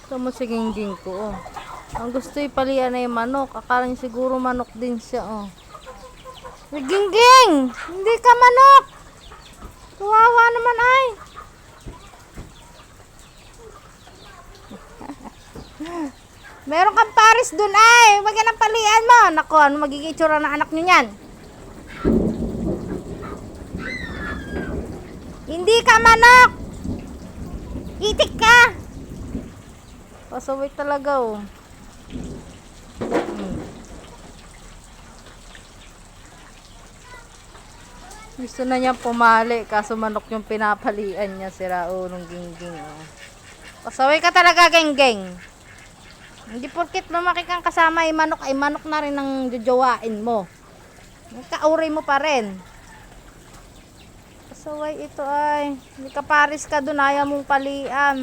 Ito mo si Gingging ko, oh. Ang gusto ipalian na yung manok. Akala niya siguro manok din siya, oh. Si Gingging! Hindi ka manok! Kawawa naman ay! Meron kang pares dun ay! Huwag yan ang palian mo! Naku, ano magiging itsura ng anak niyo yan? Hindi ka manok! Itik ka! Pasaway talaga, oh. Gusto na niyang pumali, kaso manok yung pinapalian niya, sira ulong Gingging, oh. Pasaway ka talaga, Gingging. Hindi porket lumaki kang kasama ay manok na rin ang jojowain mo. Kauri mo pa rin. Pasaway ito ay. Hindi ka paris ka dun, ayaw mong palian.